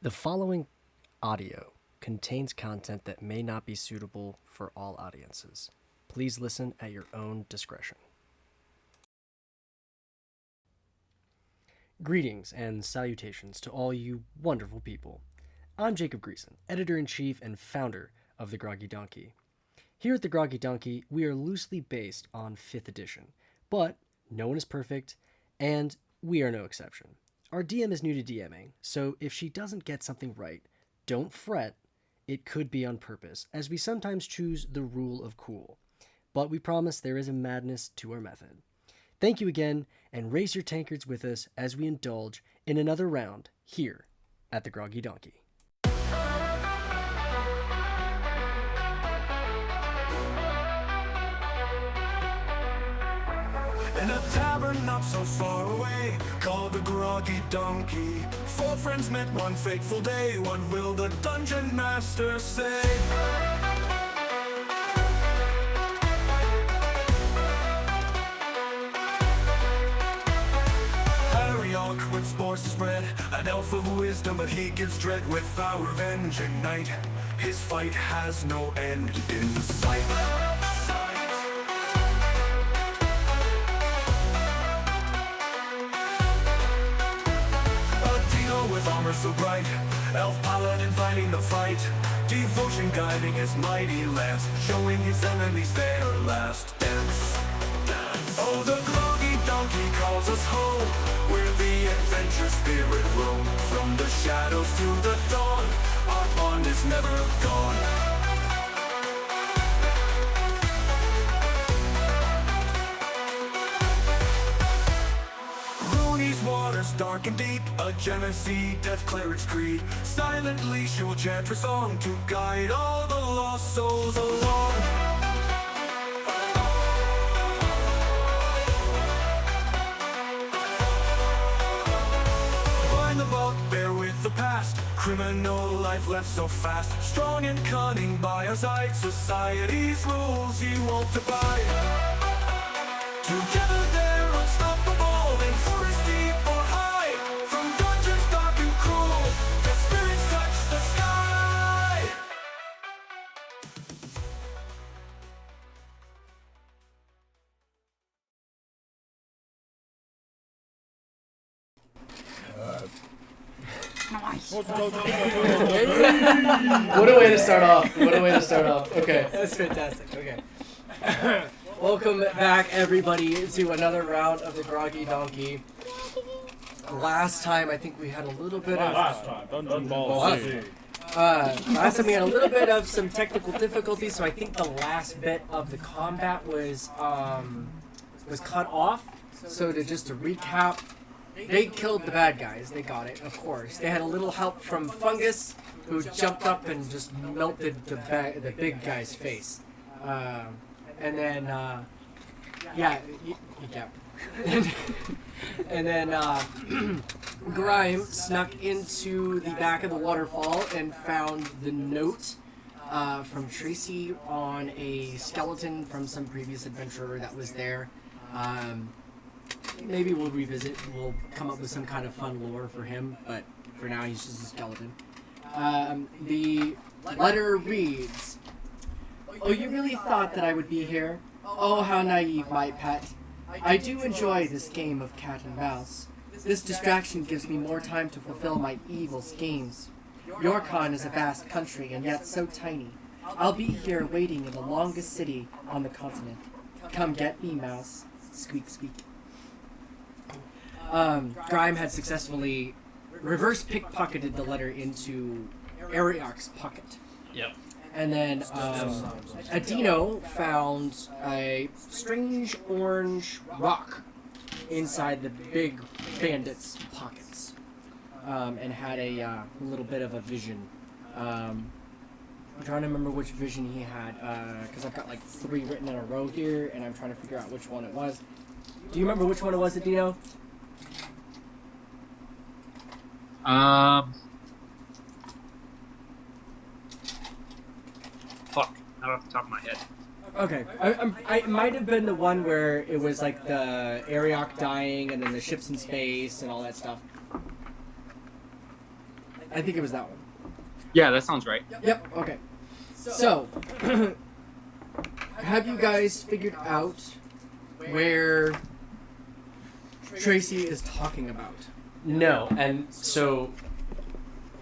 The following audio contains content that may not be suitable for all audiences. Please listen at your own discretion. Greetings and salutations to all you wonderful people. I'm Jacob Greason, editor-in-chief and founder of The Groggy Donkey. Here at The Groggy Donkey, we are loosely based on 5th edition, but no one is perfect, and we are no exception. Our DM is new to DMing, so if she doesn't get something right, don't fret. It could be on purpose, as we sometimes choose the rule of cool. But we promise there is a madness to our method. Thank you again, and raise your tankards with us as we indulge in another round here at The Groggy Donkey. In a tavern not so far away, called the Groggy Donkey, 4 friends met one fateful day. What will the dungeon master say? Ariok with spores to spread, an elf of wisdom, but he gives dread. With our revenge ignite, his fight has no end in sight. With armor so bright, elf paladin fighting the fight, devotion guiding his mighty lance, showing his enemies their last dance. Oh, the Groggy Donkey calls us home, where the adventure spirit roam. From the shadows to the dawn, our bond is never gone. Waters dark and deep, a Genesee death cleric's creed. Silently she will chant her song to guide all the lost souls along. Find the bugbear with the past, criminal life left so fast. Strong and cunning by our side, society's rules he won't abide. Together they're unstoppable in forest deep or high. From dungeons dark and cruel, their spirits touch the sky. What a way to start off. Okay. That's fantastic. Okay. Welcome back, everybody, to another round of the Groggy Donkey. Last time, I think we had a little bit of... Last time we had a little bit of some technical difficulties, so I think the last bit of the combat was cut off. So to recap, they killed the bad guys. They got it, of course. They had a little help from Fungus, who jumped up and just melted the big guy's face. And then, and then Grime snuck into the back of the waterfall and found the note from Traci on a skeleton from some previous adventurer that was there. Maybe we'll revisit. We'll come up with some kind of fun lore for him, but for now he's just a skeleton. The letter reads, "Oh, you really thought that I would be here? Oh, how naive, my pet. I do enjoy this game of cat and mouse. This distraction gives me more time to fulfill my evil schemes. Yorkon is a vast country and yet so tiny. I'll be here waiting in the longest city on the continent. Come get me, mouse. Squeak, squeak." Grime had successfully reverse pickpocketed the letter into Ariok's pocket. Yep. And then Adino found a strange orange rock inside the big bandit's pockets, and had a little bit of a vision. I'm trying to remember which vision he had, because I've got like 3 written in a row here, and I'm trying to figure out which one it was. Do you remember which one it was, Adino? Fuck, not off the top of my head. Okay, I might have been the one where it was like the Ariok dying and then the ships in space and all that stuff. I think it was that one. Yeah, that sounds right. Yep. Okay. So, have you guys figured out where Traci is talking about? No, and so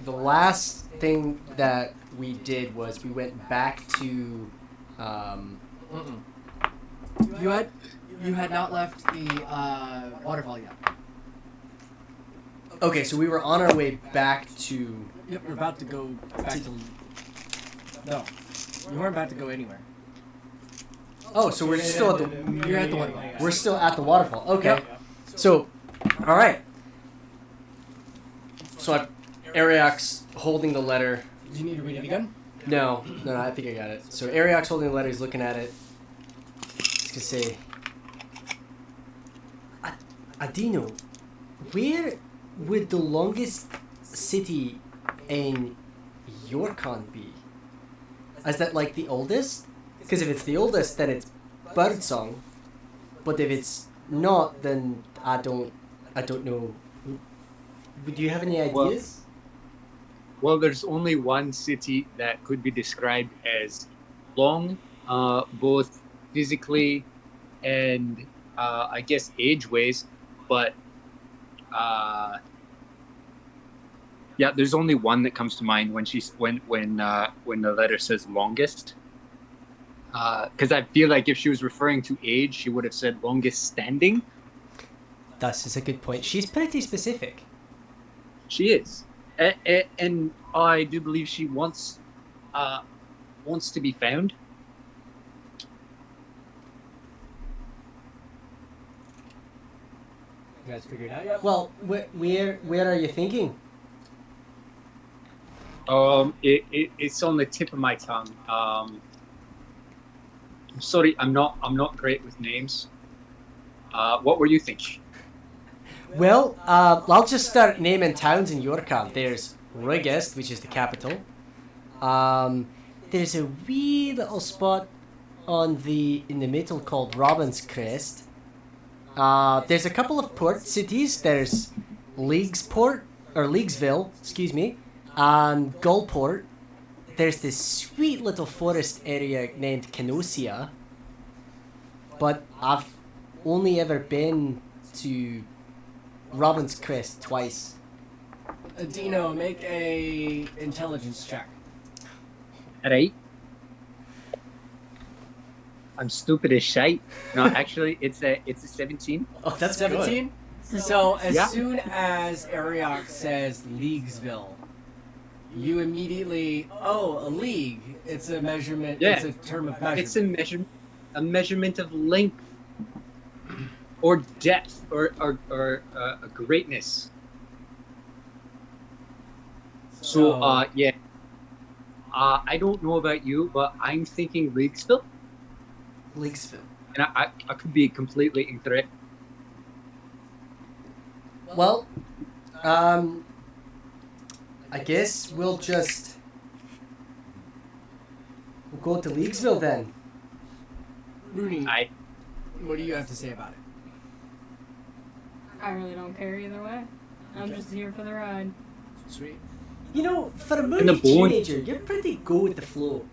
the last thing that we did was we went back to. You had not left the waterfall yet. Okay, so we were on our way back to. Yep, we're about to go back to. No, you weren't about to go anywhere. Oh, so we're still at the. You're at the waterfall. We're still at the waterfall. Okay, Yep. so, all right. So Ariok's holding the letter. Do you need to read it again? No, I think I got it. So Ariok's holding the letter. He's looking at it. He's gonna say, Adino, where would the longest city in Yorkon be? Is that like the oldest? Because if it's the oldest, then it's Birdsong. But if it's not, then I don't know. Do you have any ideas? Well, there's only one city that could be described as long, both physically and I guess age-ways, but yeah, there's only one that comes to mind when the letter says longest. Because I feel like if she was referring to age, she would have said longest standing. That's a good point. She's pretty specific. She is, and I do believe she wants to be found. You guys figured it out yet? Well, where are you thinking? It's on the tip of my tongue. I'm sorry, I'm not great with names. What were you thinking? Well, I'll just start naming towns in Yorkon. There's Rigest, which is the capital. There's a wee little spot in the middle called Robin's Crest. There's a couple of port cities. There's Leaguesville, and Gullport. There's this sweet little forest area named Canosia. But I've only ever been to Robin's Crest twice. Dino, make a intelligence check. Right. I'm stupid as shite. No, actually, it's a 17. Oh, that's 17. So as Yeah. soon as Ariok says Leaguesville, you immediately a league. It's a measurement. Yeah. It's a term of measurement. It's a measurement of length, or depth, or a greatness. So yeah. I don't know about you, but I'm thinking Leaguesville. Leaguesville. And I could be completely incorrect. Well, I guess we'll go to Leaguesville then. Rooney, I what do you have to say about it? I really don't care either way. I'm just here for the ride. Sweet. You know, for a the moody bone. teenager, you're pretty go with the flow.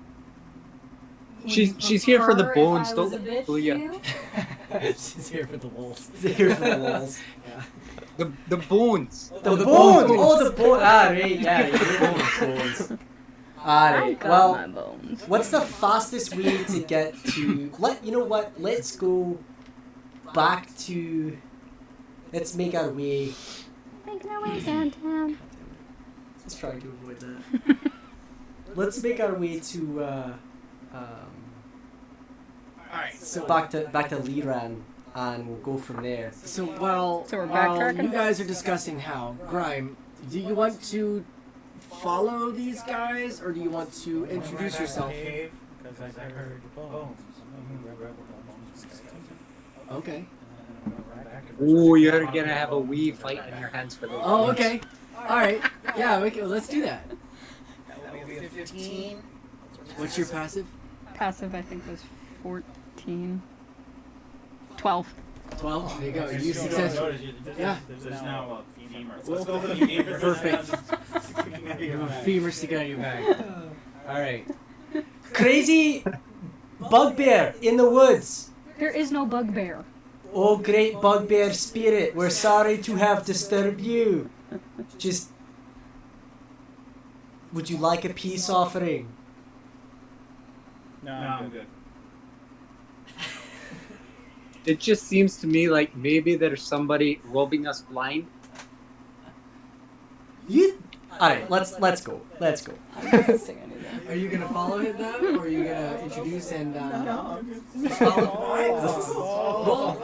She's here for the Prefer bones, if I was don't a bitch oh, to yeah. you? She's here for the wolves. Here for the walls. Yeah. The bones. The the bones! bones. Oh, the bones! Ah, right, yeah, you're bones. I Alright, got well, my bones. what's the fastest way to get to... You know what, let's go back to... Let's make our way... Making our way downtown. Let's try to avoid that. Let's make our way to... Alright, so back to Liran, and we'll go from there. So while So we're backtracking? you guys are discussing how, Grime, do you want to follow these guys, or do you want to introduce yourself? Because I heard bones. Okay. Oh, you're gonna have a wee fight in your hands for the Oh, okay. Alright. Yeah, let's do that. That will be a 15. What's your passive? Passive, I think, was 14. 12. 12. There you go. There's You still successful. notice, Yeah. There's now a femur. Well, Let's go for the femur. perfect. You have a femur sticking out of your back. All right. Crazy bugbear in the woods. There is no bugbear. Oh, great bugbear spirit, we're sorry to have disturbed you. Just, would you like a peace offering? No, I'm good. It just seems to me like maybe there's somebody robbing us blind. You. All right, let's go. Let's go. I'm not gonna say anything. Are you gonna follow him then, or are you gonna introduce and No, I'm good.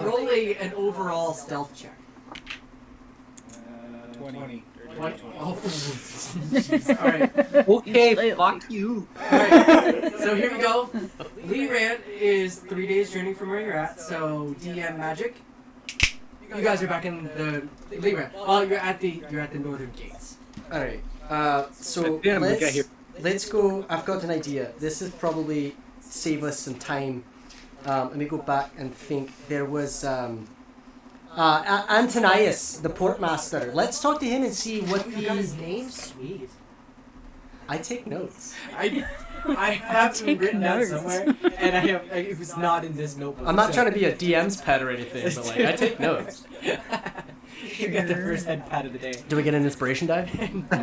roll an overall stealth check? 20. Oh, jeez. All right. Okay, Slightly. fuck you. Alright, so here we go. Lee Rand is 3 days journey from where you're at, so DM magic. You guys are back in the Lee Rand. Well, you're at the northern gates. All right. So Damn, we got here. let's go. I've got an idea. This is probably save us some time. Let me go back and think. There was Antonius, the portmaster. Let's talk to him and see what You got his the. name? Sweet. I take notes. I have him Take written down notes. somewhere, and it was not in this notebook. I'm not trying to be a DM's pet or anything, but like I take notes. You got the first head pat of the day. Do we get an inspiration die?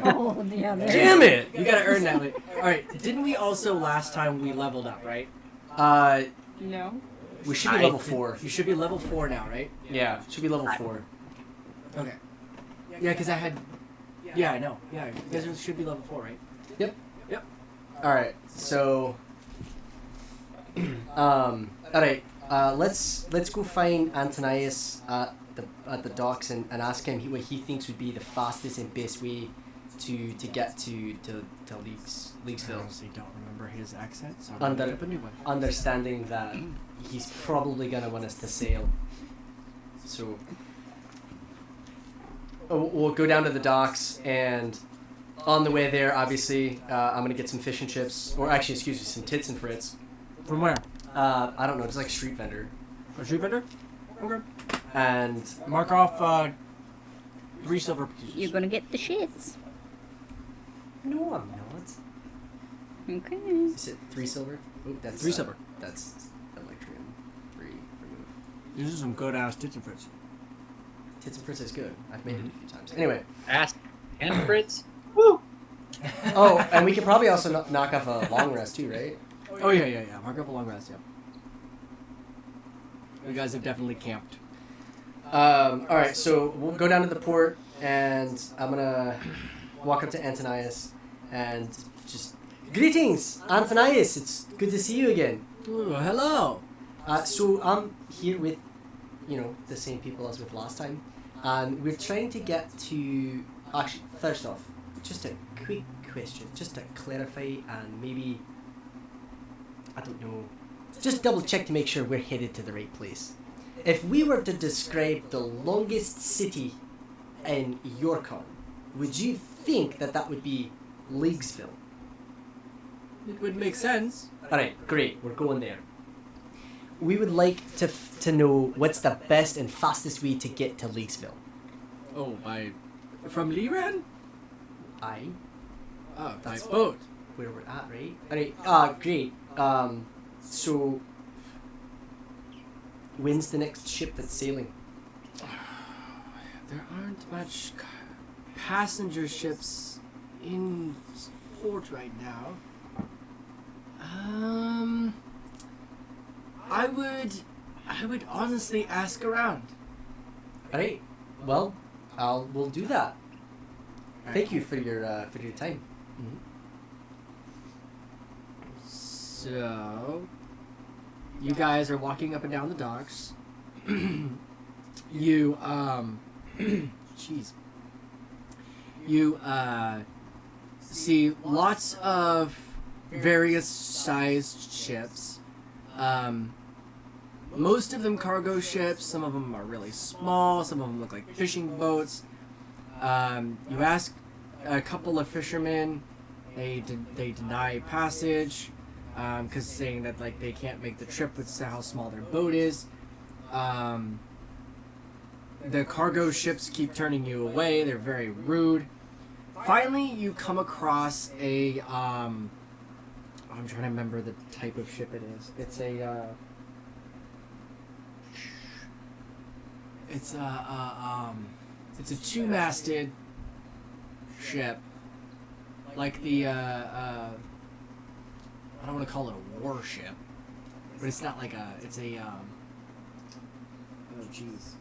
Oh, yeah, there. Damn it! You gotta earn that. Alright, didn't we also last time we leveled up, right? No. We should be level 4. You should be level 4 now, right? Yeah, should be level 4. Okay. Yeah, because I had. Yeah, I know. Yeah, you guys should be level 4, right? All right, so. All right. Let's go find Antonius at the docks and ask him what he thinks would be the fastest and best way to get to Leaguesville. honestly don't remember his accent, so I'm Under- gonna make up a new one. Understanding that he's probably gonna want us to sail. So we'll go down to the docks, and on the way there, obviously, I'm gonna get some fish and chips, or actually, excuse me, some tits and frits. From where? I don't know, just like a street vendor. A street vendor? Okay. And Mark off 3 silver pieces. You're gonna get the shits. no, I'm not. Okay. Is it 3 silver? Oh, that's 3 silver. That's Electrium 3 remove. This is some good ass tits and frits. Tits and frits is good. I've made it a few times. Anyway. Ask and Fritz. Woo! Oh, and we could probably also knock off a long rest too, right? Oh yeah. Mark off a long rest, yeah. You guys have definitely camped. All right, so we'll go down to the port, and I'm gonna walk up to Antonius and just greetings, Antonius. It's good to see you again. Ooh, hello. So I'm here with, the same people as with last time, and we're trying to get to. Actually, first off, just a quick question, just to clarify, and maybe I don't know, just double check to make sure we're headed to the right place. If we were to describe the longest city in Yorkon, would you think that would be Leaguesville? It would make sense. Alright, great, we're going there. We would like to know what's the best and fastest way to get to Leaguesville. Oh, from Liran? Aye, Oh, by That's- boat. where we're at, right? Alright, great. So when's the next ship that's sailing? There aren't much passenger ships in port right now. I would honestly ask around. Alright, well, we'll do that. Thank you for your time. So, you guys are walking up and down the docks. You, jeez. You, see lots of various sized ships. Most of them cargo ships, some of them are really small, some of them look like fishing boats. You ask a couple of fishermen, they deny passage, because saying that like they can't make the trip with how small their boat is. The cargo ships keep turning you away, they're very rude. Finally, you come across a I'm trying to remember the type of ship it is. It's a it's a two-masted ship, like the I don't want to call it a warship, but it's not like it's a oh jeez,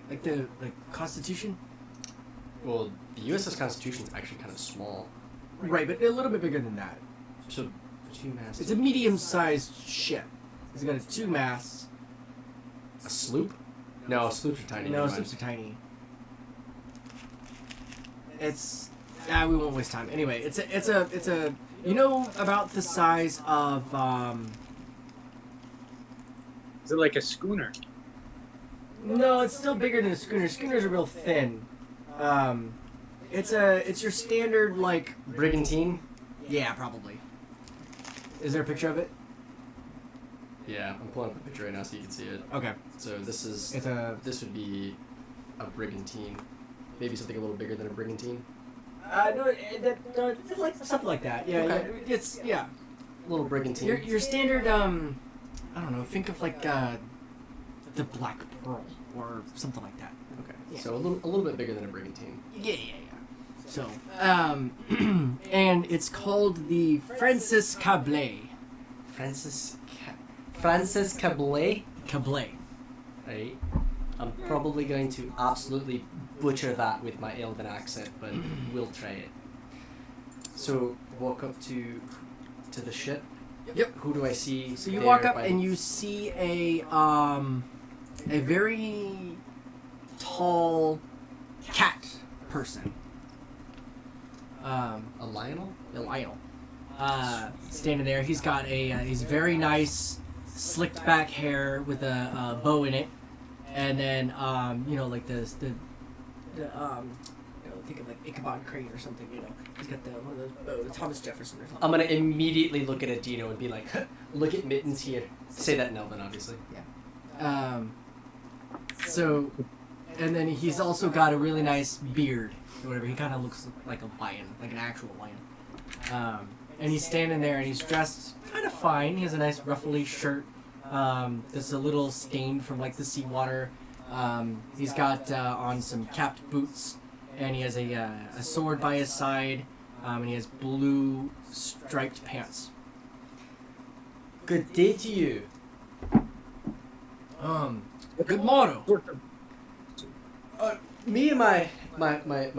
like the Constitution. Well, the USS Constitution is actually kind of small. Right, but a little bit bigger than that. So, two masts. It's a medium-sized ship. It's got two masts. A sloop? No, sloops are tiny. No, never sloops are mind. tiny. It's we won't waste time. Anyway, it's a you know about the size of Is it like a schooner? No, it's still bigger than a schooner. Schooners are real thin. It's your standard like Brigantine? yeah, probably. Is there a picture of it? Yeah, I'm pulling up a picture right now so you can see it. Okay. So this is this would be a brigantine. Maybe something a little bigger than a brigantine. No, like something like that. Yeah, Okay. yeah, it's yeah. Little brigantine. Your standard I don't know. Think of like the Black Pearl or something like that. Okay. Yeah. So a little bit bigger than a brigantine. Yeah. So and it's called the Francis Cablet. Francis Cablet. Cablet. Right. I'm probably going to absolutely butcher that with my Elven accent, but we'll try it. So walk up to the ship. Yep. Who do I see? So you there walk up by and the- you see a very tall cat person. a Lionel. The Lionel. Standing there. He's got he's very nice, slicked back hair with a bow in it, and then like think of like Ichabod Crane or something. He's got one of those bows, Thomas Jefferson or something. I'm gonna immediately look at Adino and be like, "Look at Mittens here." Say that in Elven, obviously. So, and then he's also got a really nice beard or whatever. He kind of looks like a lion, like an actual lion. And he's standing there and he's dressed kind of fine. He has a nice ruffly shirt that's a little stained from like the seawater. He's got on some capped boots, and he has a sword by his side, and he has blue striped pants. Good day to you. Good motto. Me and my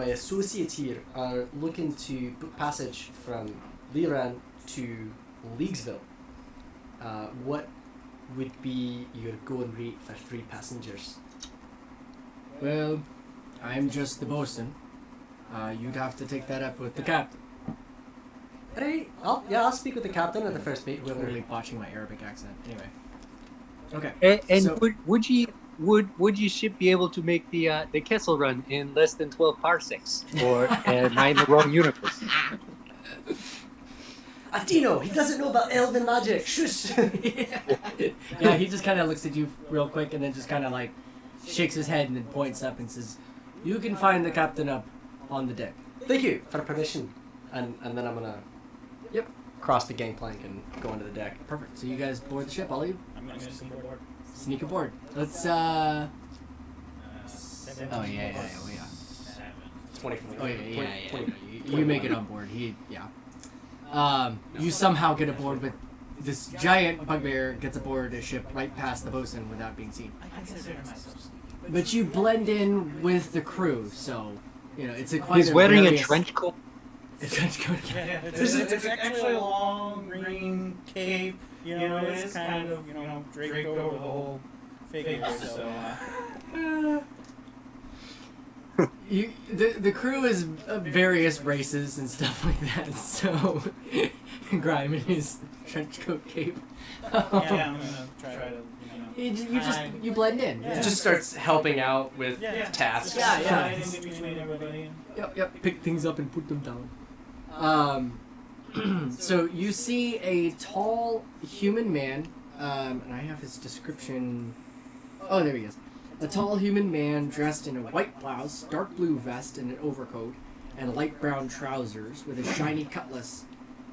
associate here are looking to book passage from Liran to Leaguesville. What would be your going rate for 3 passengers? Well, I'm just the bosun. You'd have to take that up with the captain. Right. I'll speak with the captain at the first mate. Whoever. Totally botching my Arabic accent. Anyway. Okay. And So- would your ship be able to make the Kessel run in less than 12 parsecs? Or am I in the wrong universe? Adino, he doesn't know about Elven magic. Shush. Yeah, he just kind of looks at you real quick and then just kind of like shakes his head and then points up and says, "You can find the captain up on the deck." Thank you for permission. And then I'm gonna. Yep. Cross the gangplank and go into the deck. Perfect. So you guys board the ship, all of you? I'm gonna sneak aboard. Sneak aboard. Let's, 17 Oh, yeah. 7. 24. Oh, yeah. 20. You make it on board. You somehow get aboard with this giant bugbear gets aboard a ship right past the bosun without being seen. I consider myself sneaky. But you blend in with the crew, so, it's a quite He's wearing a various- trench coat. A trench coat. Yeah, it's actually a long green cape. It is kind of, draped over the whole figure. So, The crew is of various races and stuff like that, so Grime in his trench coat cape. yeah, I'm gonna try to, You blend in. Yeah. He just starts helping out with tasks. Yeah. slide in between everybody. Yep. Pick things up and put them down. So you see a tall human man, and I have his description. Oh, there he is. A tall human man dressed in a white blouse, dark blue vest, and an overcoat, and light brown trousers with a shiny cutlass.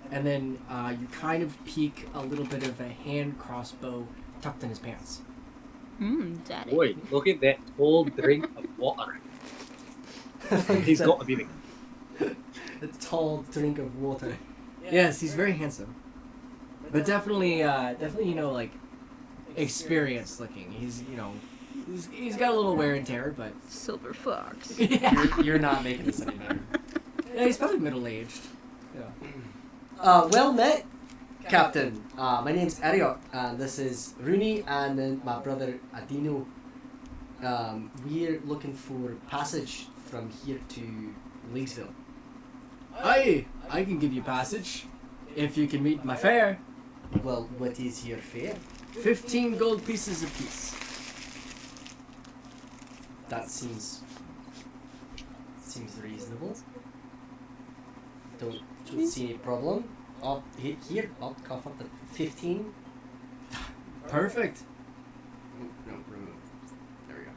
And then you kind of peek a little bit of a hand crossbow tucked in his pants. Daddy. Boy, look at that tall drink of water. He's got to be the A tall drink of water. Yes, he's very handsome. But definitely, like, experienced looking. He's, he's got a little wear and tear, but... Silver fox. You're not making this any better. Yeah, he's probably middle-aged. Well met, Captain. My name's Ariok, and this is Rooney, and then my brother Adino. We're looking for passage from here to Leaguesville. I can give you passage, if you can meet my fare. Well, what is your fare? 15 gold pieces apiece. That seems reasonable. Don't see any problem. Here, I'll cough up the 15. Perfect. No, remove. There we go.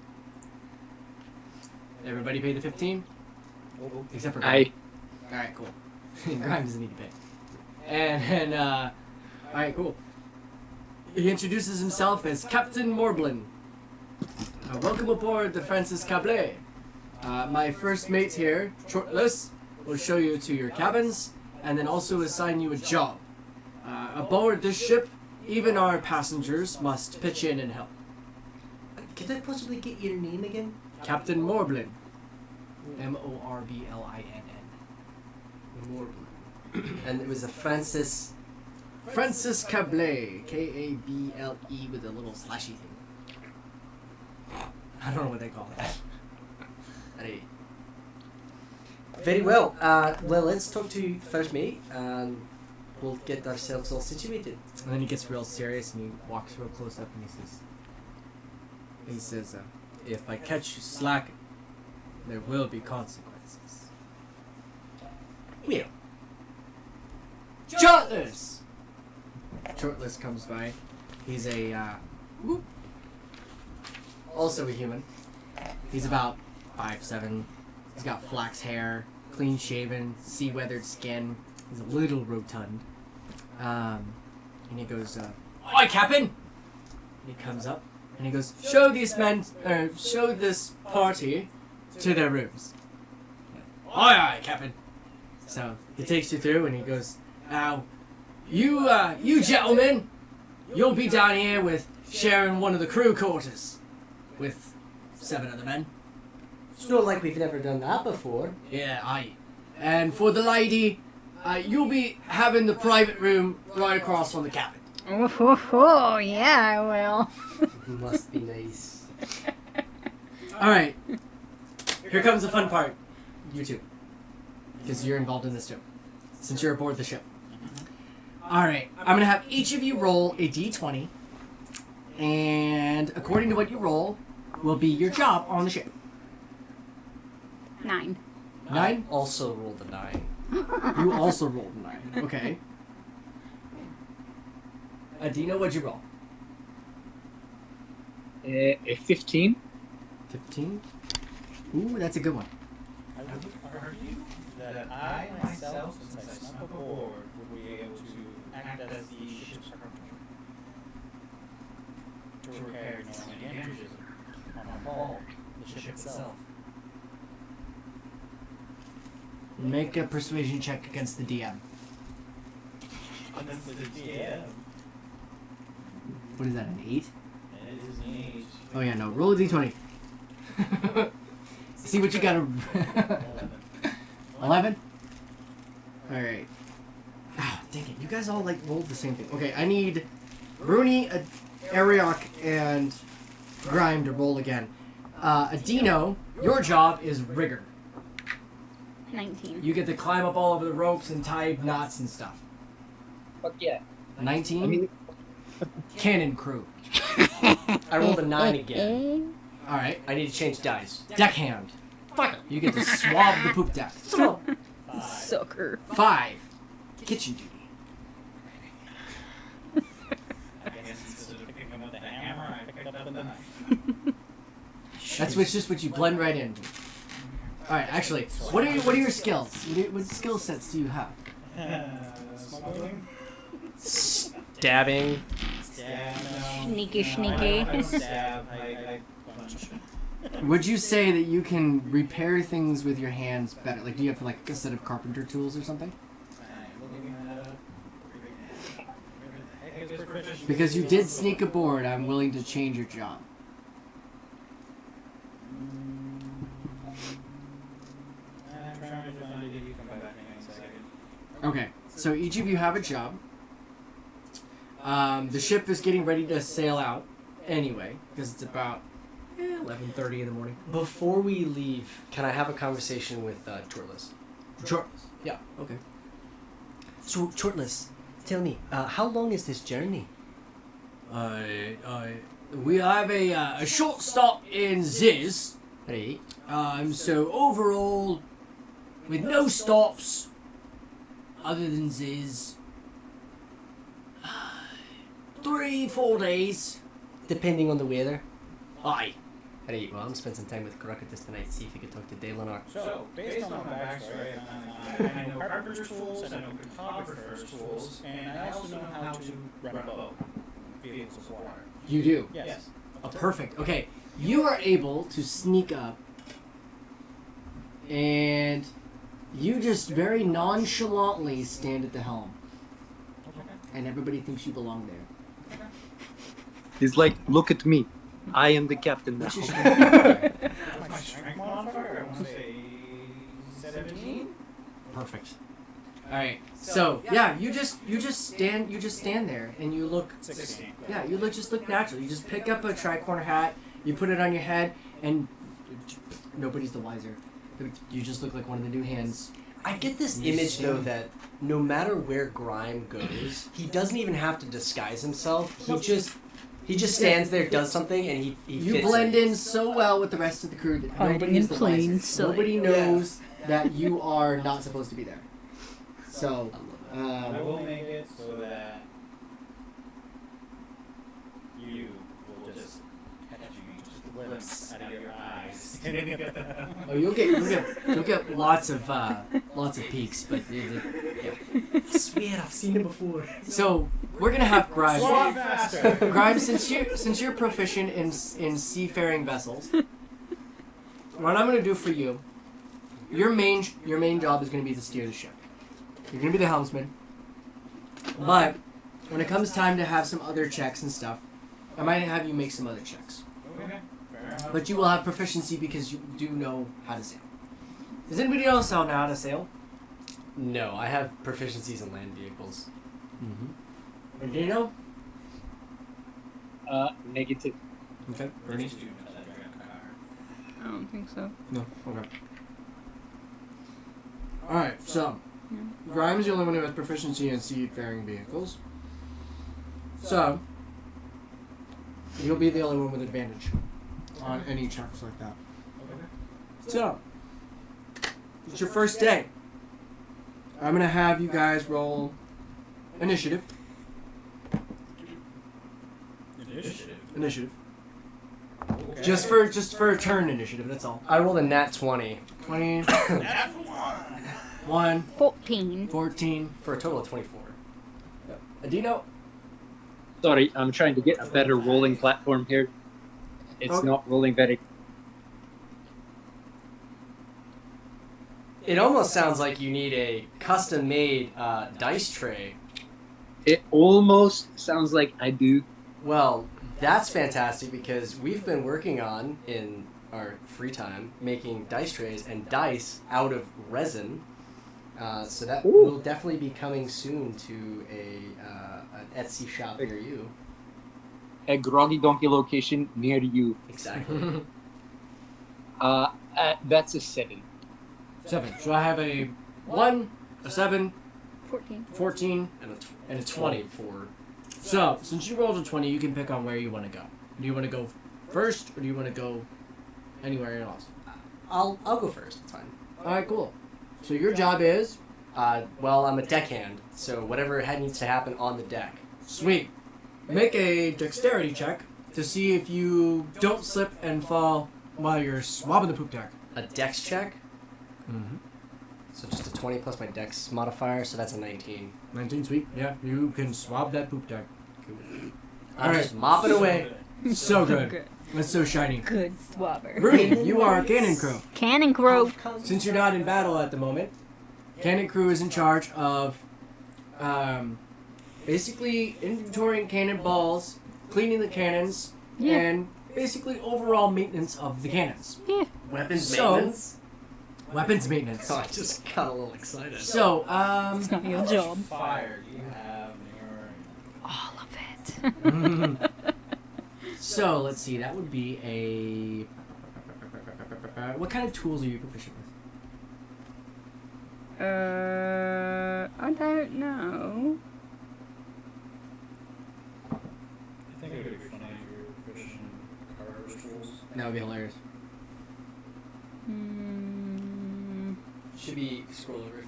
Everybody pay the 15? Except for Aye. Alright, cool. Grime doesn't need to pay. And alright, cool. He introduces himself as Captain Morblin. Welcome aboard the Francis Cablet. My first mate here, Shortless, will show you to your cabins and then also assign you a job. Aboard this ship, even our passengers must pitch in and help. Could I possibly get your name again? Captain Morblin. Morblinn. Morblin. And it was a Francis. Francis Cablet. Kable with a little slashy thing. I don't know what they call that. Right. Very well. Well, let's talk to first mate, and we'll get ourselves all situated. And then he gets real serious and he walks real close up and he says, if I catch you slacking, there will be consequences. Well, Shortless! Shortless comes by. He's also a human. He's about 5'7". He's got flax hair, clean shaven, sea weathered skin. He's a little rotund. And he goes, "Oi, Captain!" And he comes up and he goes, show this party to their rooms." "Aye, aye, Captain." So he takes you through and he goes, "Now, you gentlemen, you'll be down here with sharing one of the crew quarters with 7 other men." it's not like we've never done that before. Yeah, aye. And for the lady, you'll be having the private room right across from the cabin. Oh, yeah, I will. Must be nice. Alright. Here comes the fun part. You two. Because you're involved in this too. Since you're aboard the ship. Alright. I'm going to have each of you roll a d20. And according to what you roll, will be your job on the ship. 9. 9? Also rolled a 9. You also rolled a 9. Okay. Adina, what'd you roll? A 15. 15? Ooh, that's a good one. I would argue that I myself, since I snuck aboard, would be able to act as the ship's carpenter to repair any damages on the hull, the ship itself. Make a persuasion check against the DM. And then for the DM, What is that, an 8? it is an age. Oh yeah, no. Roll a d20. See what you got. 11? Alright. Ah, dang it. You guys all like rolled the same thing. Okay, I need Rooney, Ariok, and Grime to roll again. Adino, your job is rigor. 19. You get to climb up all over the ropes and tie knots and stuff. Fuck yeah. 19? I mean, Cannon crew. I rolled a 9 again. Alright. I need to change dice. Deckhand. Fuck. You get to swab the poop deck. Sucker. 5. Kitchen duty. I guess instead of picking up the hammer, I picked up the knife. That's just what you blend right in. All right. Actually, what are your skills? What skill sets do you have? Smuggling? Stabbing. Stab, no. Sneaky, No, sneaky. I don't stab. I punch. Would you say that you can repair things with your hands better? Like, do you have like a set of carpenter tools or something? I'm looking that up. Where the heck is proficiency? Because you did sneak aboard, I'm willing to change your job. I'm trying to find it. You come back in a second. Okay, so each of you have a job. The ship is getting ready to sail out anyway, because it's about 11:30 in the morning. Before we leave, can I have a conversation with Chortless? Sure. Yeah, okay. So, Chortless, tell me, how long is this journey? We have a short stop in Ziz. Right. So overall, with no stops, other than Ziz, 3-4 days. Depending on the weather. Aye. Right, well, I'm spend some time with Crocodus tonight, see if we can talk to Delanar. So, based on my backstory, I know carpenter's tools, I know cartographer's tools, and I also know how to run a boat. Vehicles of water. You do. Yes. Oh, perfect. Okay, you are able to sneak up, and you just very nonchalantly stand at the helm, and everybody thinks you belong there. He's like, look at me. I am the captain now. Which is My strength modifier, I want to say 17? perfect. All right. So yeah, you just stand there, and you look. 16. Yeah, you just look natural. You just pick up a tri-corner hat, you put it on your head, and nobody's the wiser. You just look like one of the new hands. I get this image, though, that no matter where Grime goes, he doesn't even have to disguise himself. He just stands there, does something, and he You fits blend it. in so well with the rest of the crew that Hiding nobody is in the plain wiser. sight. Nobody knows that you are not supposed to be there. So, I will make it so that you will just catch me just a glimpse out of your eyes. oh, you'll get lots of peaks, but yeah. I swear, I've seen it before. So we're gonna have Grimes. Walk faster. Grimes, since you're proficient in seafaring vessels, what I'm gonna do for you, your main job is gonna be to steer the ship. You're gonna be the helmsman, but when it comes time to have some other checks and stuff, I might have you make some other checks. Okay, fair enough. But you will have proficiency because you do know how to sail. Does anybody else know how to sail? No, I have proficiencies in land vehicles. Mm-hmm. And do you know? Negative. Okay. Bernie? Do you know that dragon car? I don't think so. No. Okay. Alright, so Grimes is the only one who has proficiency in seafaring vehicles. So you'll be the only one with advantage on any checks like that. So it's your first day. I'm gonna have you guys roll initiative. Initiative. Okay. Just for a turn initiative, that's all. I rolled a nat 20 20, That's 1, 14. 14. for a total of 24. Adino? Sorry, I'm trying to get a better rolling platform here. It's Okay. not rolling very. It almost sounds like you need a custom-made dice tray. It almost sounds like I do. Well, that's fantastic because we've been working on, in our free time, making dice trays and dice out of resin. So that Ooh. will definitely be coming soon to an Etsy shop near you. A Groggy Donkey location near you. Exactly. That's a 7. 7. So I have a 1, a 7, 14. 14, And a 20 for... So, since you rolled a 20, you can pick on where you want to go. Do you want to go first, or do you want to go anywhere else? I'll go first. It's fine. Alright, cool. So your job is... Well, I'm a deckhand, so whatever needs to happen on the deck. Sweet. Make a dexterity check to see if you don't slip and fall while you're swabbing the poop deck. A dex check? Mm-hmm. So just a 20 plus my dex modifier, so that's a 19. 19, sweet. Yeah, you can swab that poop deck. I'm just mopping away. So good. That's so shiny. Good swabber. Rudy, you are Cannon Crew. Cannon Crow. Since you're not in battle at the moment, Cannon Crew is in charge of basically inventorying cannonballs, cleaning the cannons, Yeah. and basically overall maintenance of the cannons. Yeah. Weapons So- maintenance? Weapons maintenance. Oh, I just got a little excited. So, It's not your job. Fire do you have in your... All of it. so let's see. That would be a. What kind of tools are you proficient with? I don't know. I think it would be funny if you were proficient in carver's tools. That would be hilarious. Should be scroll over.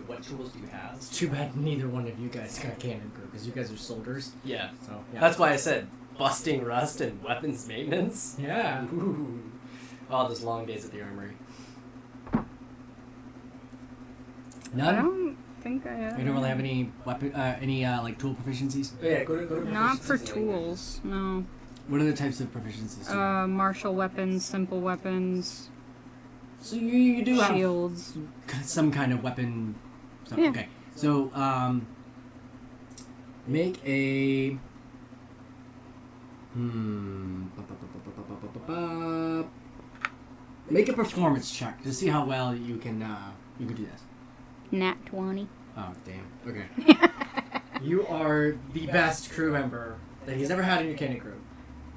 What tools do you have? It's too bad neither one of you guys got Cannon Crew because you guys are soldiers. Yeah. So yeah. That's why I said busting rust and weapons maintenance. Yeah. Ooh. Oh, those long days at the armory. I None. don't think I have. You don't really have any weapon, like tool proficiencies. Oh, yeah, go to Not for proficiencies and tools, no. What are the types of proficiencies? do you have? Martial weapons, simple weapons, So you do have shields. some kind of weapon. Stuff. Yeah. Okay. So make a. Make a performance check to see how well you can do this. Nat 20. Oh damn. Okay. You are the best crew member that he's ever had in your cannon crew.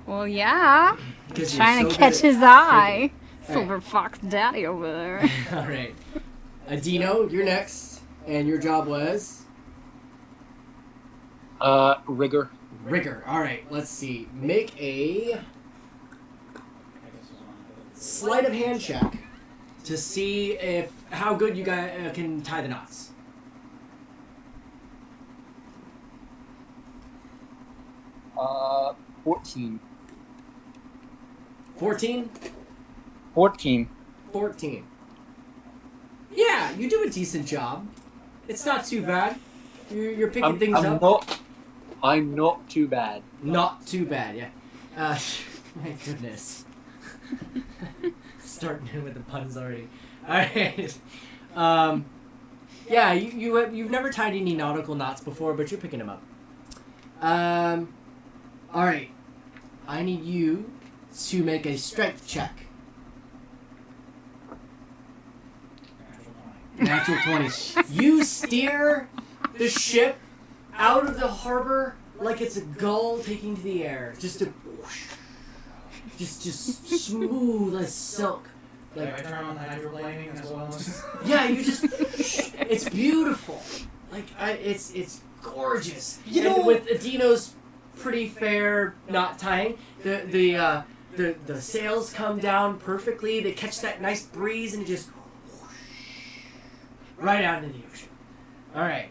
Well, yeah. Because Trying you're to so catch good at his eye. Alright. Silver Fox Daddy over there. All right. Adino, you're next, and your job was Rigor. rigor. All right. Let's see. Make a I guess it's on the... sleight of hand check to see if how good you guys can tie the knots. 14. 14? 14. 14. Yeah, you do a decent job. It's not too bad. You're picking things up. I'm not too bad. Not too bad, yeah. My goodness. Starting in with the puns already. Alright. Yeah, you've never tied any nautical knots before, but you're picking them up. Alright. I need you to make a strength check. Natural 20. You steer the ship out of the harbor like it's a gull taking to the air. Just smooth as silk. Like, Like, I turn on the hydroplaning as well. yeah, you just, it's beautiful. Like, it's gorgeous. You And know- with Adino's pretty fair knot tying, the sails come down perfectly. They catch that nice breeze and it just right out into the ocean. All right.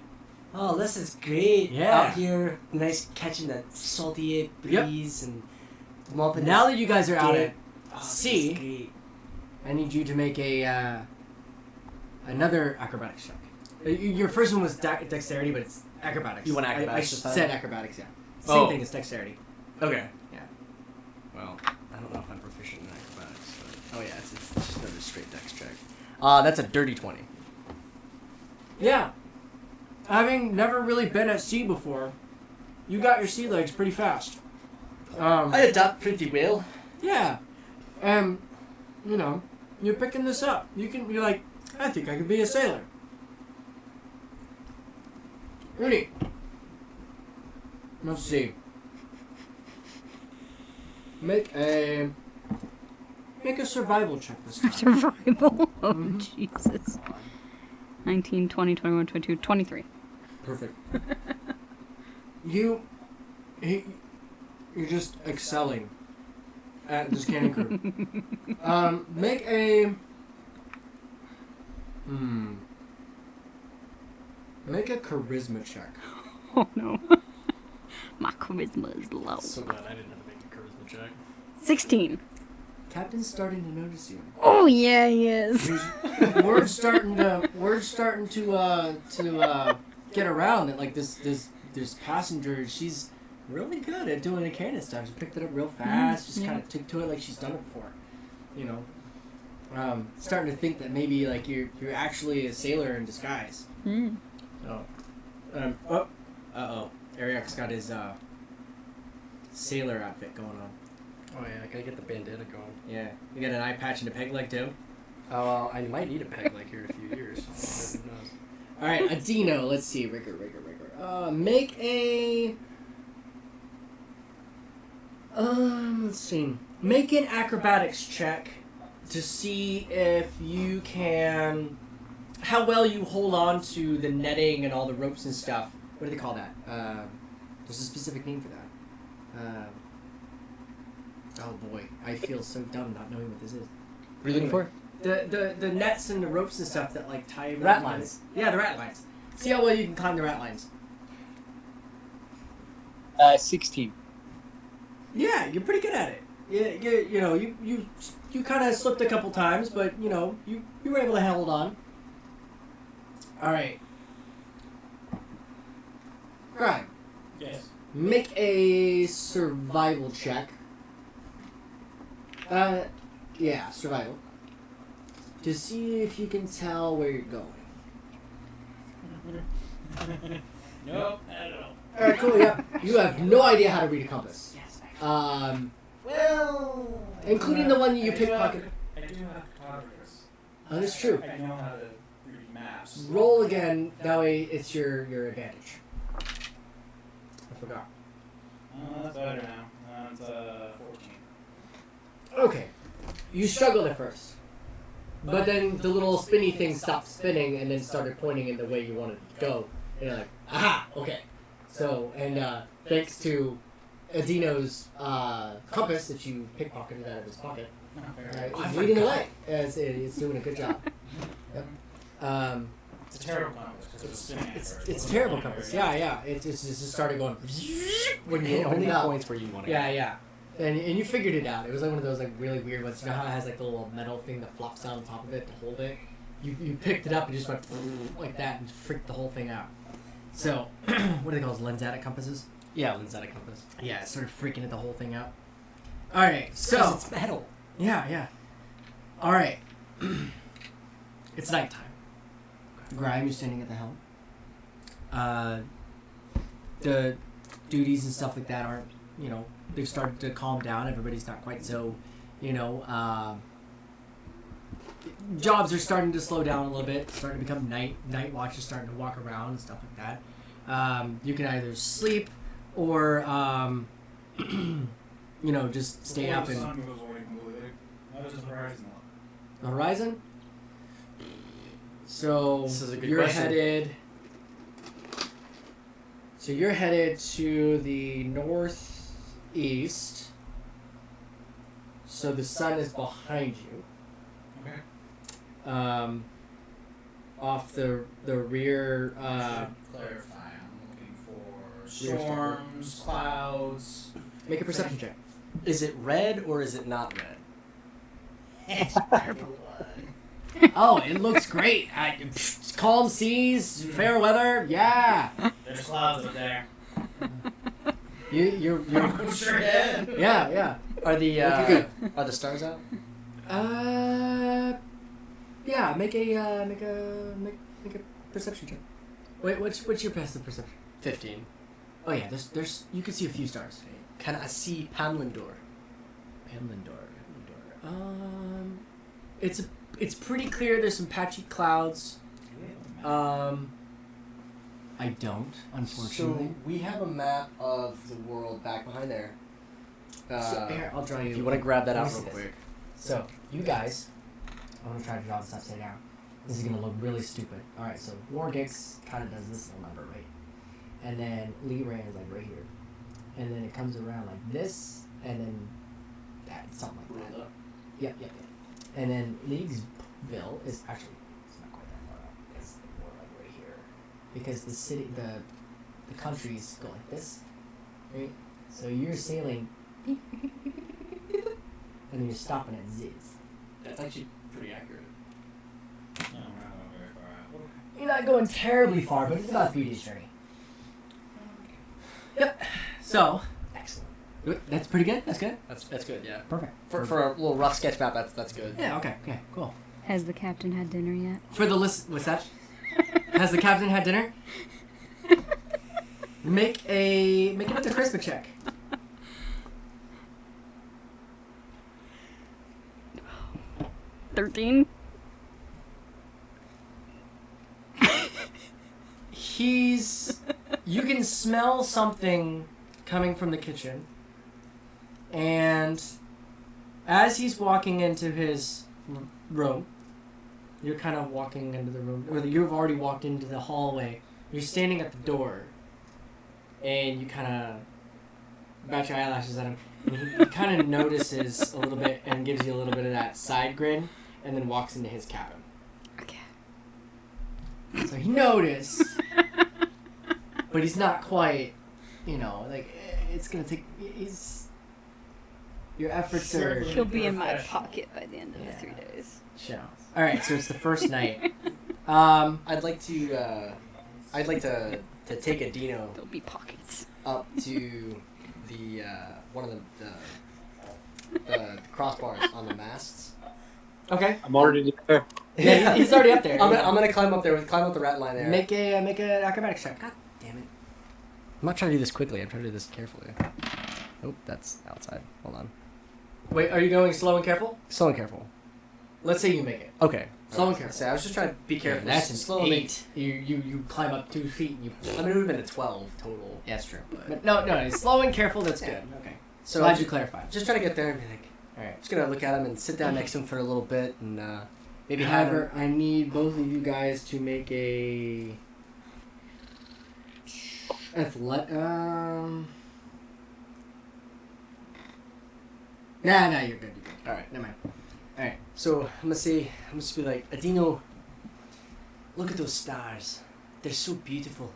Oh, this is great. Yeah. Out here, nice catching that salty breeze and mopping. Now that you guys are out Day. at Oh, this sea, is great. I need you to make a another acrobatics check. Your first one was dexterity, but it's acrobatics. You want acrobatics I this time? said acrobatics, yeah. Same Oh. thing as dexterity. Okay. Yeah. Well, I don't know if I'm proficient in acrobatics, but oh yeah, it's just another straight dex check. That's a dirty 20. Yeah. Having never really been at sea before, you got your sea legs pretty fast. I adapt pretty well. Yeah. And, you know, you're picking this up. You're like, I think I could be a sailor. Rudy. Let's see. Make a survival check this time. Survival. Oh, Mhm. Jesus. 19, 20, 21, 22, 23. Perfect. You're just excelling at this cannon crew. Make a make a charisma check. Oh, no. My charisma is low. So glad I didn't have to make a charisma check. 16. Captain's starting to notice you. Oh, Oh yeah, he is. Word's starting to get around that like this passenger, she's really good at doing the cannon stuff. She picked it up real fast, just kind of took to it like she's done it before. You know, starting to think that maybe like you're actually a sailor in disguise. Mm. Ariak's got his sailor outfit going on. Oh yeah, I gotta get the bandana going. Yeah, you got an eye patch and a peg leg too. Oh well, I might need a peg leg here in a few years. Who knows? All right, Adino. Let's see, rigor. Make a. Let's see. Make an acrobatics check to see if you can. How well you hold on to the netting and all the ropes and stuff. What do they call that? There's a specific name for that. Oh boy, I feel so dumb not knowing what this is. What are you looking for? The nets and the ropes and stuff that like tie Rat everything lines. together. Yeah, the rat lines. See how well you can climb the rat lines. 16. Yeah, you're pretty good at it. You kind of slipped a couple times, but you were able to hold on. All right. Grime, Yes. make a survival check. Yeah, survival. To see if you can tell where you're going. Nope, not at all. All right, cool. Yeah, you have no idea how to read a compass. Yes. Well, including the one you pickpocketed. I do have cartographers. Oh, that's true. I know how to read maps. Roll again. That way, it's your advantage. I forgot. That's better now. It's 14. Okay, you struggled at first, but then the little spinny thing stopped spinning and then started pointing in the way you wanted to go. And you're like, aha, okay. So, and thanks to Adino's compass that you pickpocketed out of his pocket, it's leading the way. It's doing a good job. Yep. It's a terrible compass because it's spinning at first. It's a terrible compass. Yeah. It just started going when you It opened only it up. points where you want to Yeah. And you figured it out. It was like one of those like really weird ones. You know how it has like the little metal thing that flops down on top of it to hold it? You picked it up and just went like that and freaked the whole thing out. So, what do they call those, lensatic compasses? Yeah, lensatic compass. Yeah, it started freaking the whole thing out. Alright, so... Because it's metal. Yeah. Alright. It's nighttime. Grime, you're standing at the helm. The duties and stuff like that aren't, they've started to calm down. Everybody's not quite so, jobs are starting to slow down a little bit. It's starting to become night. Night watch is starting to walk around and stuff like that. You can either sleep or, just stay up The and... sun goes away completely. How does the horizon look? The horizon? So This is a good you're question. headed... So you're headed to the northeast. So the sun is behind you. Okay. Off the rear. Clarify. I'm looking for storms, clouds. Make a perception check. Is it red or is it not red? Oh, it looks great. Calm seas, fair weather. Yeah. There's clouds up there. You're Sure did. yeah. Are the Looking good. are the stars out? Yeah. Make a perception check. Wait, what's your passive perception? 15. Oh yeah, there's you can see a few stars. Can I see Panlandor? Panlandor. It's pretty clear. There's some patchy clouds. I don't, unfortunately. So we have a map of the world back behind there. So, here, I'll draw you. If you want to grab that Let out me real see this. quick. So, you guys, I'm going to try to draw this upside down. This is going to look really stupid. Alright, so Wargix kind of does this little number, right? And then Lee Ran is like right here. And then it comes around like this, and then that, something like that. Yep. And then Leaguesville is actually, it's not quite that far up. It's more like right here. Because the city, the countries go like this, right? So you're sailing, and then you're stopping at Ziz. That's actually pretty accurate. No, we're not going very far out. You're not going terribly far, but it's about a 3 days journey. Yep. So, excellent. That's pretty good. That's good. That's good. Yeah. Perfect. For a little rough sketch map, that's good. Yeah. Okay. Okay. Cool. Has the captain had dinner yet? For the list, what's that? Has the captain had dinner? Make another charisma check. 13. You can smell something coming from the kitchen, and as he's walking into his room, you're kind of walking into the room, or you've already walked into the hallway. You're standing at the door, and you kind of bat your eyelashes at him. And he kind of notices a little bit and gives you a little bit of that side grin, and then walks into his cabin. Okay. So he noticed, but he's not quite, like, it's going to take, your efforts are... He'll be in my pocket by the end of the 3 days. Sure. All right, so it's the first night. I'd like to take a Dino There'll be pockets. up to the one of the crossbars on the masts. Okay. I'm already there. Yeah, he's already up there. I'm gonna climb up the rat line there. Make an acrobatics check. God damn it. I'm not trying to do this quickly. I'm trying to do this carefully. Oh, that's outside. Hold on. Wait, are you going slow and careful? Slow and careful. Let's say you make it. Okay. Slow and careful. I was just trying to be careful. Yeah, that's an slow. 8. You climb up 2 feet and you... I mean, it would have been a 12 total. Yeah, that's true. But no, it's slow and careful. That's good. Okay. So Glad you clarified. Just trying to get there and be like, All right. just gonna look at him and sit down next to him for a little bit and maybe have However, him. I need both of you guys to make a... Nah, you're good. All right. Never mind. All right. So I'm gonna just be like, Adino, look at those stars. They're so beautiful.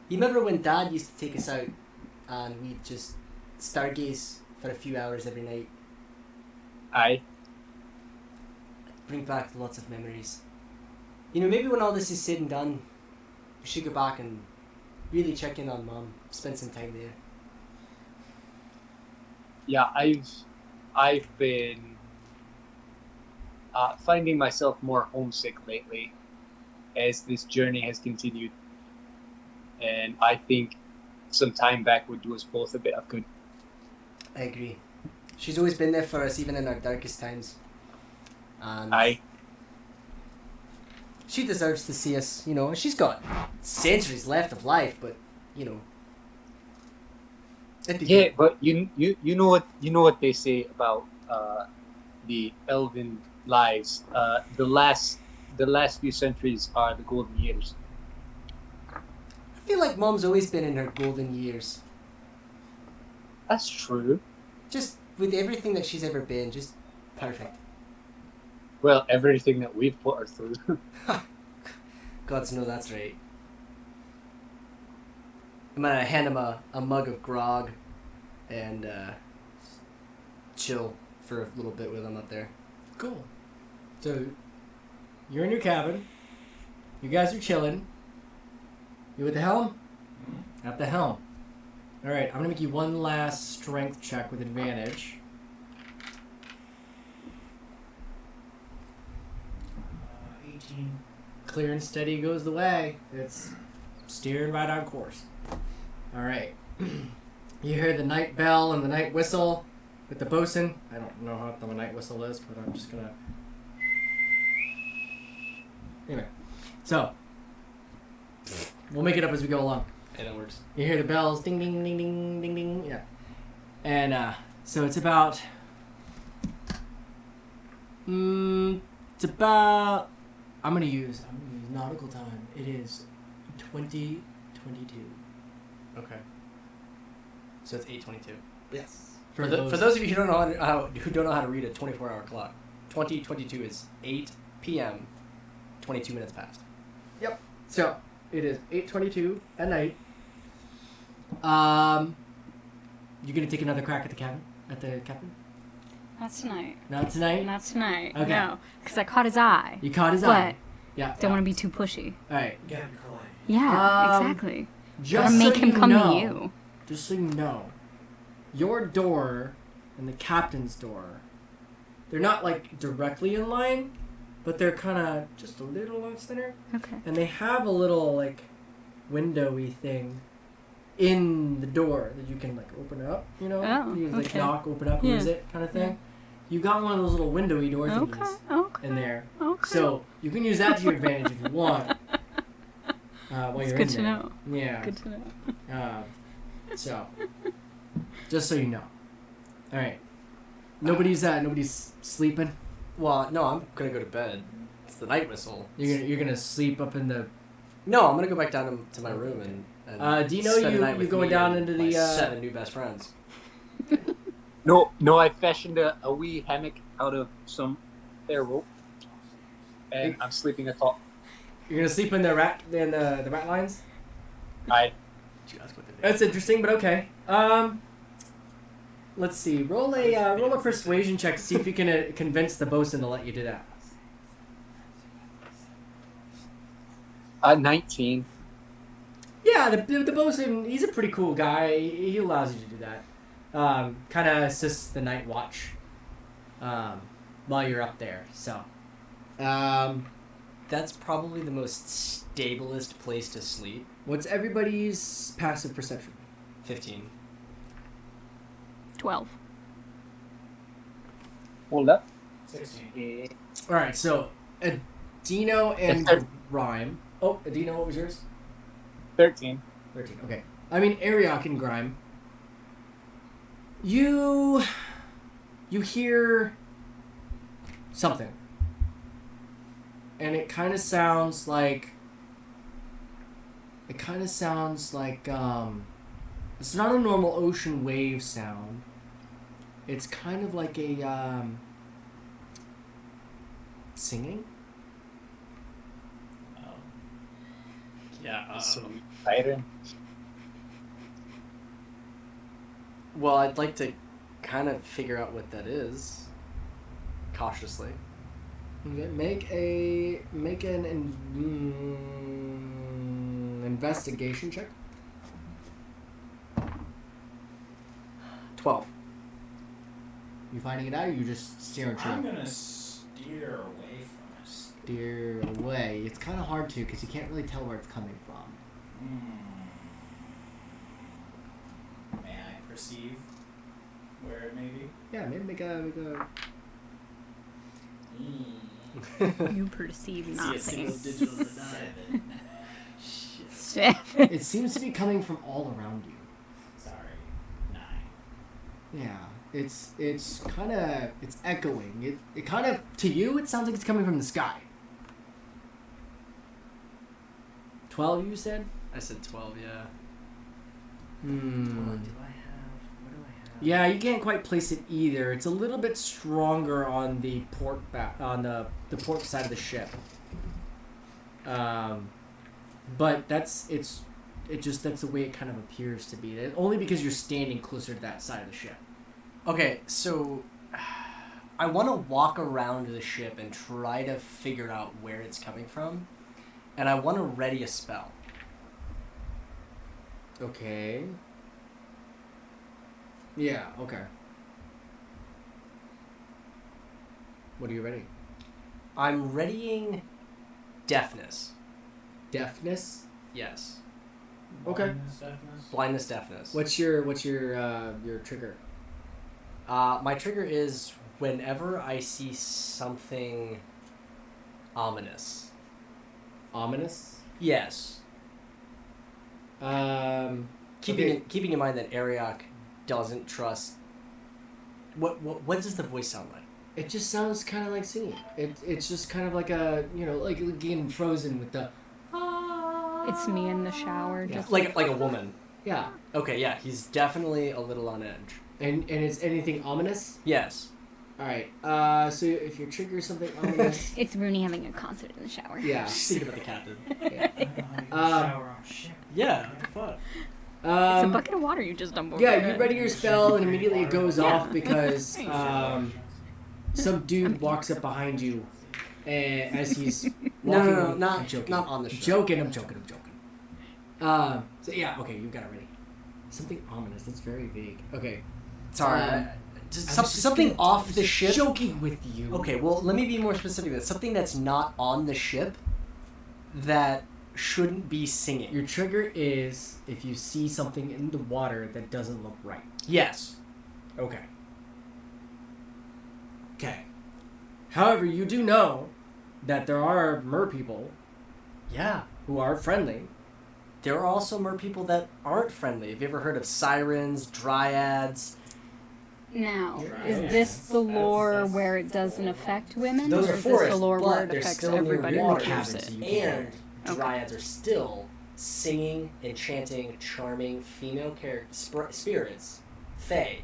You remember when Dad used to take us out and we'd just stargaze for a few hours every night? Aye. Bring back lots of memories. Maybe when all this is said and done, we should go back and really check in on Mom, spend some time there. Yeah, I've been finding myself more homesick lately as this journey has continued, and I think some time back would do us both a bit of good. I agree. She's always been there for us, even in our darkest times. And Aye. she deserves to see us. She's got centuries left of life, but it'd be Yeah, good. but you know what they say about the elven lives. The last few centuries are the golden years. I feel like Mom's always been in her golden years. That's true. Just with everything that she's ever been, just perfect. Well, everything that we've put her through. Gods know that's right. I'm gonna hand him a mug of grog and chill for a little bit with him up there. Cool. So, you're in your cabin. You guys are chilling. You at the helm? At the helm. Alright, I'm gonna make you one last strength check with advantage. 18. Clear and steady goes the way. It's steering right on course. Alright. You hear the night bell and the night whistle with the bosun. I don't know how the night whistle is, but I'm just gonna... Anyway. So. We'll make it up as we go along. And it works. You hear the bells, ding, ding, ding, ding, ding, ding. Yeah. And so it's about... it's about... I'm gonna use nautical time. It is 2022. Okay. So it's 8:22. Yes. For those of you who don't know how to read a 24-hour clock, 2022 is 8 p.m. 22 minutes past. Yep. So it is 8:22 at night. You gonna take another crack at the cabin? At the captain? Not tonight. Not tonight? Not tonight. Okay. No, because I caught his eye. You caught his But eye. Yeah. don't want to be too pushy. Alright. Get him coy. Yeah, exactly. Just Gotta make so him you come know, to you. Just so you know, your door and the captain's door, they're not like directly in line, but they're kind of just a little off center. Okay. And they have a little like windowy thing in the door that you can like open up, you know? Oh, you like okay. knock, open up, who Yeah. is it kind of thing. You got one of those little windowy door thingies Okay. in there. Okay. So you can use that to your advantage if you want. While It's you're good in to there. know. Yeah. Good to know. So, just so you know. All right. Nobody's sleeping. Well, no, I'm gonna go to bed. It's the night whistle. You're gonna sleep up in the. No, I'm gonna go back down to my room and Do you know spend the you night with going me down and into my the 7 new best friends. No, I fashioned a wee hammock out of some fair rope, and I'm sleeping atop. You're gonna sleep in the rat lines. I That's interesting, but okay. Let's see. Roll a persuasion check to see if you can convince the bosun to let you do that. 19. Yeah, the bosun, he's a pretty cool guy. He allows you to do that. Kind of assists the night watch while you're up there. So, That's probably the most stablest place to sleep. what's everybody's passive perception? 15. 12. Hold up. 16. All right, so Adino and Yes, sir. Grime. Oh, Adino, what was yours? 13. 13. Okay. I mean, Ariok and Grime. You hear something, and it kind of sounds like. It's not a normal ocean wave sound. It's kind of like a singing. Yeah. Siren. Well, I'd like to kind of figure out what that is. Cautiously. Okay, make an investigation check. 12. You finding it out, or you just staring I'm straight? gonna steer away from us. Steer away. It's kind of hard to, because you can't really tell where it's coming from. May I perceive where it may be? Yeah, maybe make a You perceive nothing. digital 7. It seems to be coming from all around you. Sorry. 9. Yeah, it's kind of echoing. It kind of, to you, it sounds like it's coming from the sky. 12, you said? I said 12, yeah. Hmm. What do I have? Yeah, you can't quite place it either. It's a little bit stronger on the port on the port side of the ship. But that's the way it kind of appears to be. Only because you're standing closer to that side of the ship. Okay, so I want to walk around the ship and try to figure out where it's coming from, and I want to ready a spell. Okay. Yeah, okay. What are you ready? I'm readying deafness. Deafness? Yes. Okay. Blindness, deafness. Blindness, deafness. What's your trigger? My trigger is whenever I see something ominous. Ominous? Yes. Keeping in mind that Ariok doesn't trust. What does the voice sound like? It just sounds kind of like singing. It's just kind of like a, like getting frozen with the. It's me in the shower. Yeah. Just Like a woman. Yeah, Okay, yeah, he's definitely a little on edge. and it's anything ominous. Yes. All right. So if you trigger something ominous, It's Rooney having a concert in the shower. yeah. Just thinking about the captain. Yeah. I don't know how you shower on ship. Yeah, fuck. It's a bucket of water you just dump over Yeah, your you head. ready your spell, and immediately it goes Yeah. off because some dude walks up behind you, and as he's No, walking, no, I'm not joking. not on the ship. I'm joking. So yeah, okay, you got it ready. Something ominous. That's very vague. Okay. Sorry, Just something off the ship. Joking with you. Okay, well, let me be more specific. That's something that's not on the ship that shouldn't be singing. Your trigger is if you see something in the water that doesn't look right. Yes. Okay. Okay. However, you do know that there are mer people Yeah. who are friendly. There are also mer people that aren't friendly. Have you ever heard of sirens, dryads? Now, Yeah. is this the lore where it doesn't affect women? Those or are is forests, this the lore but where it they're affects still near everybody who water, hears so it? you And Okay. dryads are still singing, enchanting, charming female spirits, fae,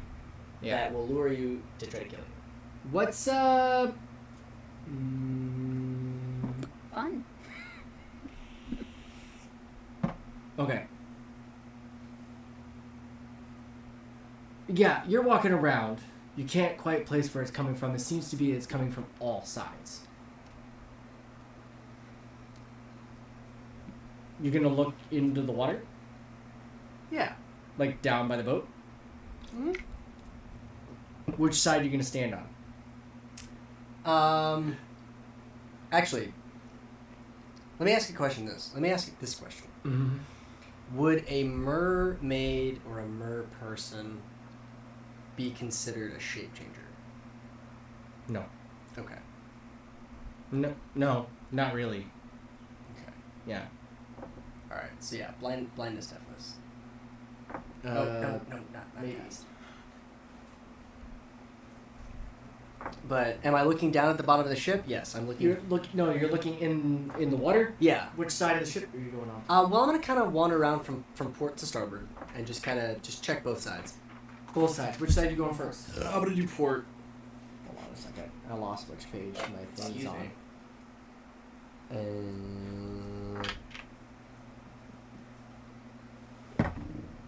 that will lure you to try to kill you. What's Fun. Okay. Yeah, you're walking around. You can't quite place where it's coming from. It seems to be it's coming from all sides. You're gonna look into the water? Yeah. Like down by the boat? Mhm. Which side are you gonna stand on? Actually, let me ask you a question. Let me ask you this question. Mm-hmm. Would a mermaid or a mer person be considered a shape changer? No. Okay. No, not really. Okay. Yeah. All right. So yeah, blindness, deafness. Uh, no, not maybe. cast. But am I looking down at the bottom of the ship? Yes, I'm looking. You're looking in the water? Yeah. Which side of the ship are you going on? Well, I'm gonna kind of wander around from port to starboard and just kind of check both sides. Both sides. Which side are you going first? I'm gonna do port. Hold on a second. I lost which page my thing's Excuse on. me.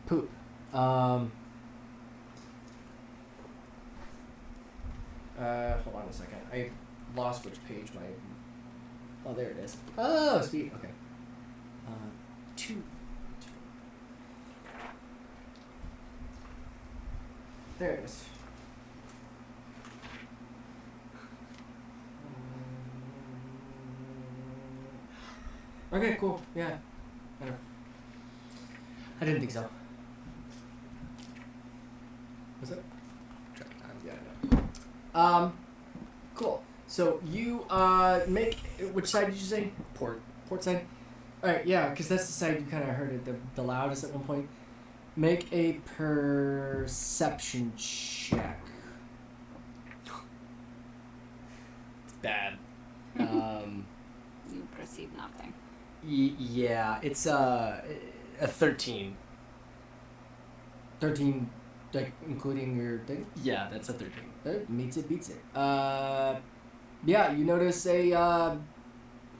Poop. Hold on a second. I lost which page my. Oh, there it is. Oh, sweet. Okay. Two. There it is. Okay, cool. Yeah. I didn't think so. Was it? Check time. Yeah, I know. Cool. So you make which side did you say? Port. Port side. All right, yeah, because that's the side you kind of heard it the loudest at one point. Make a perception check. It's bad. You perceive nothing. Yeah, it's a 13. 13, like including your thing. Yeah, that's a 13. Meets it, beats it. Yeah, you notice a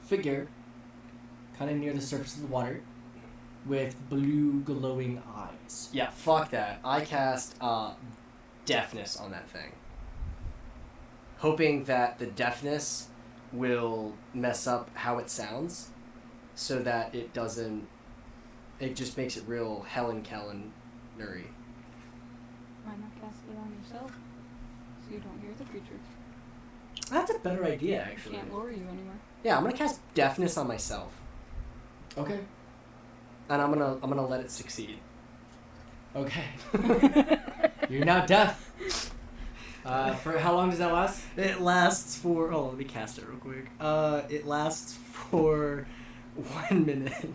figure, kind of near the surface of the water, with blue glowing eyes. Yeah, fuck that. I cast deafness on that thing, hoping that the deafness will mess up how it sounds, so that it doesn't. It just makes it real Helen Kellen nurry. Why not cast it on yourself? So you don't hear the creature. That's a better idea, It actually. can't lure you anywhere. Yeah, I'm gonna cast deafness on myself, Okay. and I'm gonna let it succeed. Okay. You're now deaf. For how long does that last? It lasts for. Oh, let me cast it real quick. It lasts for 1 minute.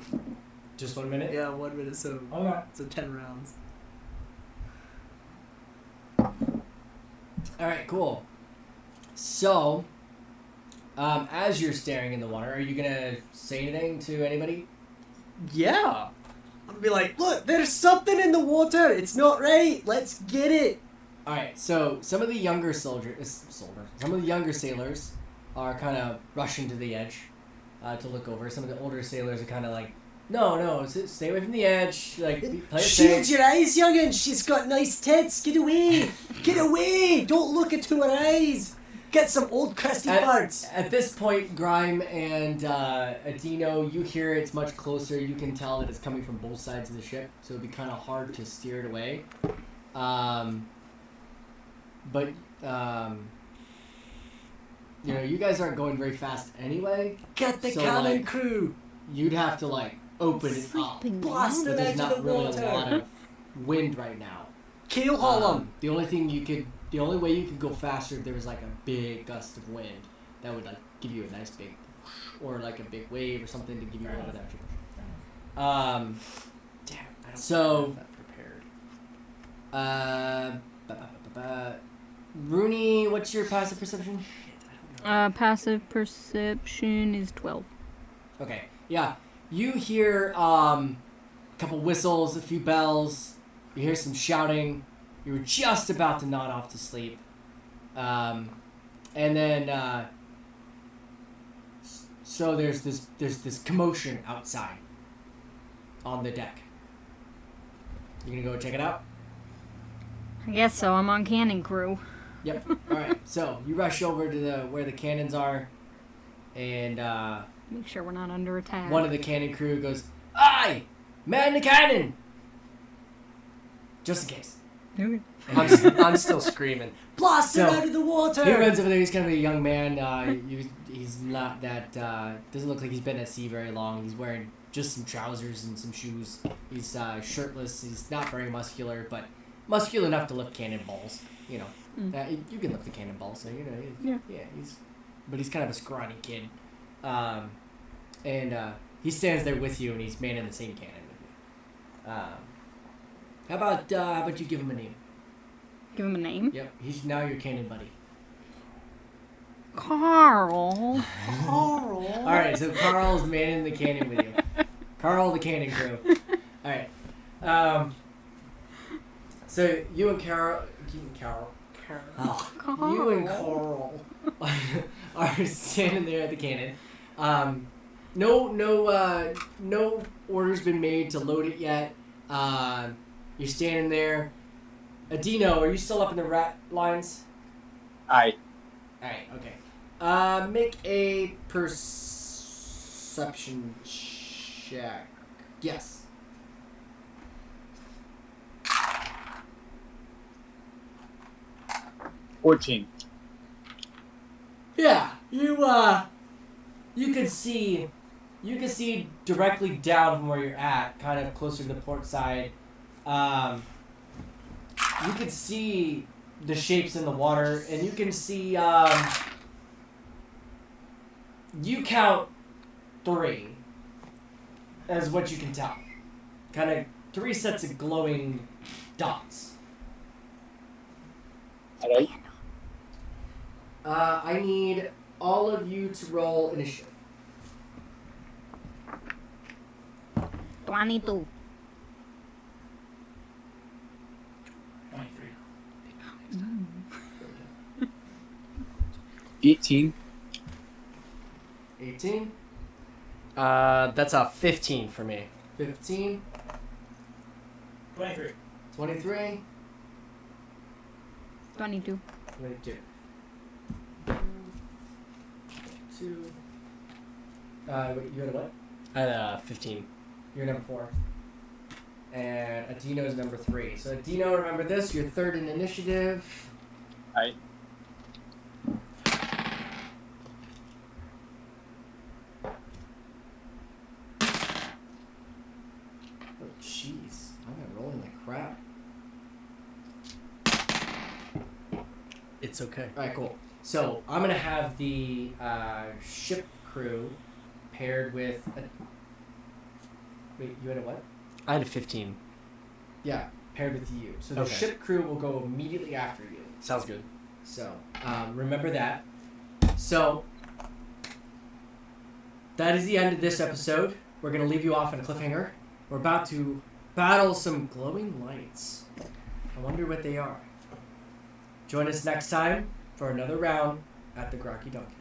Just 1 minute? Yeah, 1 minute. So Okay. 10 rounds. Alright, cool. So, as you're staring in the water, are you gonna say anything to anybody? Yeah. I'm gonna be like, look, there's something in the water. It's not right. Let's get it. Alright, so some of the younger some of the younger sailors are kind of rushing to the edge to look over. Some of the older sailors are kind of like, no, stay away from the edge. Like, play it Shield safe. your eyes, young'un. She's got nice tits. Get away. Get away. Don't look into her eyes. Get some old crusty At, parts. at this point, Grime and Adino, you hear it's much closer. You can tell that it's coming from both sides of the ship, so it'd be kind of hard to steer it away. But you know, you guys aren't going very fast anyway. Get the So, cannon like, crew. You'd have to like open it up. Sleeping Blast But them there's into not the really water. a lot of wind right now. Keel haul them. The only way you could go faster if there was like a big gust of wind that would like give you a nice big, or like a big wave or something to give you a little bit of extra. Damn. I don't So- have that prepared. Rooney, what's your passive perception? Passive perception is 12. Okay, yeah, you hear a couple whistles, a few bells. You hear some shouting. You were just about to nod off to sleep, and then so there's this commotion outside on the deck. You gonna go check it out? I guess so. I'm on cannon crew. Yep. All right. So you rush over to where the cannons are, and Make sure we're not under attack. one of the cannon crew goes, "Aye, man the cannon!" Just in case. Okay. I'm still screaming. Blast it So, out of the water. He runs over there. He's kind of a young man. He's not that. Doesn't look like he's been at sea very long. He's wearing just some trousers and some shoes. He's shirtless. He's not very muscular, but muscular enough to lift cannonballs. You know, you can lift the cannonball. So you know, but he's kind of a scrawny kid, and he stands there with you, and he's manning the same cannon with you. How about you give him a name? Give him a name. Yep, he's now your cannon buddy. Carl. All right, so Carl's manning the cannon with you. Carl, the cannon crew. All right. So you and Carol. Oh, Carl. you and Carl are standing there at the cannon. No orders been made to load it yet. You're standing there. Adino, are you still up in the rat lines? Aye. Alright, okay. Make a perception check. Yes. $14. Yeah, you can see directly down from where you're at, kind of closer to the port side. You can see the shapes in the water, and you can see you count 3 as what you can tell. Kind of 3 sets of glowing dots. Alright. I need all of you to roll initiative. 22. 23. 18. 18. That's a 15 for me. 15. 23. 23. 22. 22. 2. Wait, you had a what? I had 15. You're number 4. And Adino's number 3. So Adino, remember this, you're third in initiative. Aye. Oh, jeez. I'm rolling like crap. It's okay. Alright, cool. So I'm going to have the ship crew paired with... Wait, you had a what? I had a 15. Yeah, paired with you. So the Okay. ship crew will go immediately after you. Sounds good. So, remember that. So, that is the end of this episode. We're going to leave you off on a cliffhanger. We're about to battle some glowing lights. I wonder what they are. Join us next time for another round at the Groggy Donkey.